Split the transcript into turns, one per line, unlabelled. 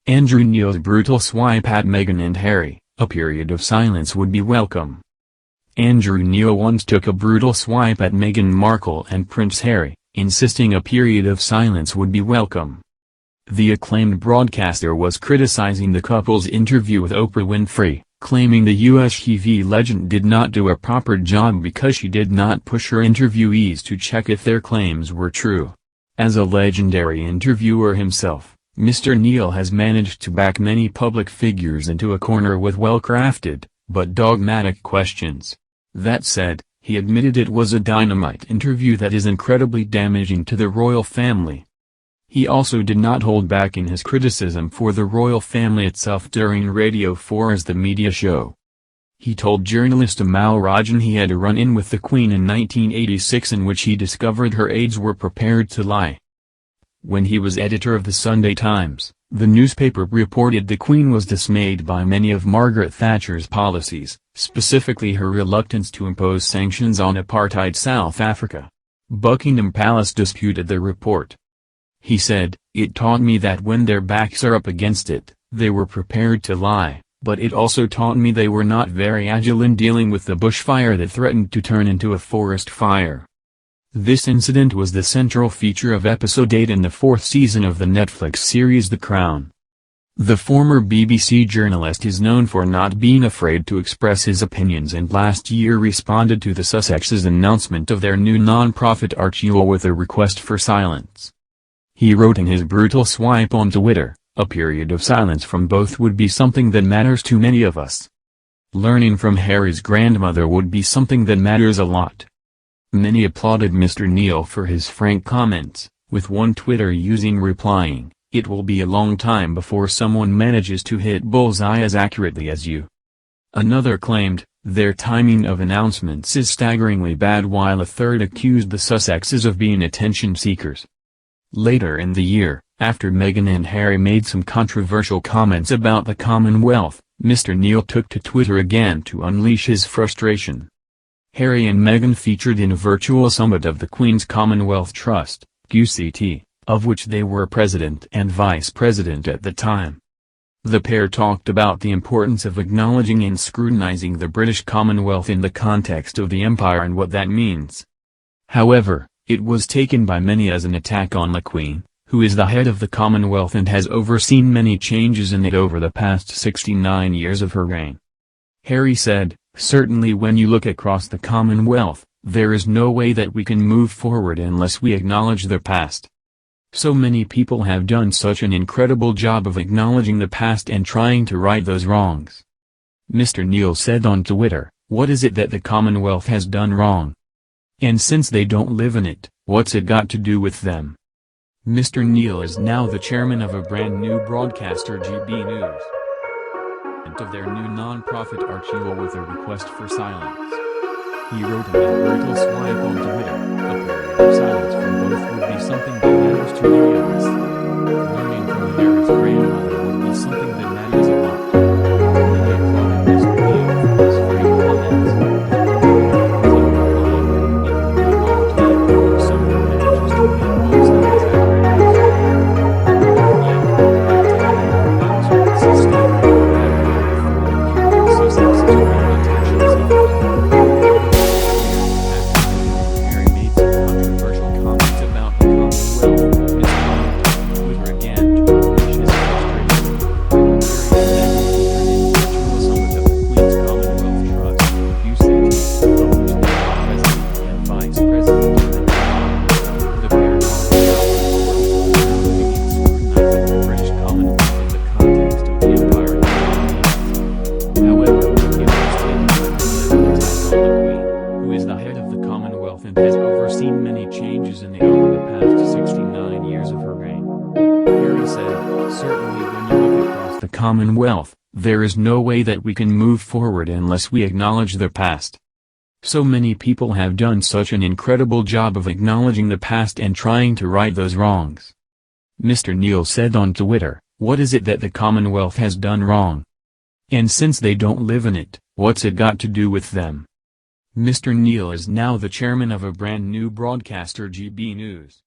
Andrew Neil's brutal swipe at Meghan and Harry, a period of silence would be welcome. Andrew Neil once took a brutal swipe at Meghan Markle and Prince Harry, insisting a period of silence would be welcome. The acclaimed broadcaster was criticizing the couple's interview with Oprah Winfrey, claiming the US TV legend did not do a proper job because she did not push her interviewees to check if their claims were true. As a legendary interviewer himself, Mr. Neil has managed to back many public figures into a corner with well-crafted, but dogmatic questions. That said, he admitted it was a dynamite interview that is incredibly damaging to the royal family. He also did not hold back in his criticism for the royal family itself during Radio 4's The Media Show. He told journalist Amal Rajan he had a run-in with the Queen in 1986 in which he discovered her aides were prepared to lie. When he was editor of the Sunday Times, the newspaper reported the Queen was dismayed by many of Margaret Thatcher's policies, specifically her reluctance to impose sanctions on apartheid South Africa. Buckingham Palace disputed the report. He said, "It taught me that when their backs are up against it, they were prepared to lie, but it also taught me they were not very agile in dealing with the bushfire that threatened to turn into a forest fire." This incident was the central feature of episode 8 in the 4th season of the Netflix series The Crown. The former BBC journalist is known for not being afraid to express his opinions and last year responded to the Sussexes' announcement of their new non-profit Archival with a request for silence. He wrote in his brutal swipe on Twitter, "A period of silence from both would be something that matters to many of us. Learning from Harry's grandmother would be something that matters a lot." Many applauded Mr. Neil for his frank comments, with one Twitter user replying, "It will be a long time before someone manages to hit bullseye as accurately as you." Another claimed, "Their timing of announcements is staggeringly bad," while a third accused the Sussexes of being attention seekers. Later in the year, after Meghan and Harry made some controversial comments about the Commonwealth, Mr. Neil took to Twitter again to unleash his frustration. Harry and Meghan featured in a virtual summit of the Queen's Commonwealth Trust, QCT, of which they were president and vice president at the time. The pair talked about the importance of acknowledging and scrutinizing the British Commonwealth in the context of the Empire and what that means. However, it was taken by many as an attack on the Queen, who is the head of the Commonwealth and has overseen many changes in it over the past 69 years of her reign. Harry said, "Certainly when you look across the Commonwealth, there is no way that we can move forward unless we acknowledge the past. So many people have done such an incredible job of acknowledging the past and trying to right those wrongs." Mr. Neil said on Twitter, "What is it that the Commonwealth has done wrong? And since they don't live in it, what's it got to do with them?" Mr. Neil is now the chairman of a brand new broadcaster, GB News, of their new non-profit Archival with a request for silence. He wrote in his brutal swipe on Twitter, "A period of silence from both would be something that matters to many of us. Learning from Harry's grandmother would be something that matters a lot." Many applauded Mr. Neil for his frank comments. And has overseen many changes in it over the past 69 years of her reign. Harry said, "Certainly when you look across the Commonwealth, there is no way that we can move forward unless we acknowledge the past. So many people have done such an incredible job of acknowledging the past and trying to right those wrongs." Mr. Neil said on Twitter, "What is it that the Commonwealth has done wrong? And since they don't live in it, what's it got to do with them?" Mr. Neil is now the chairman of a brand new broadcaster, GB News.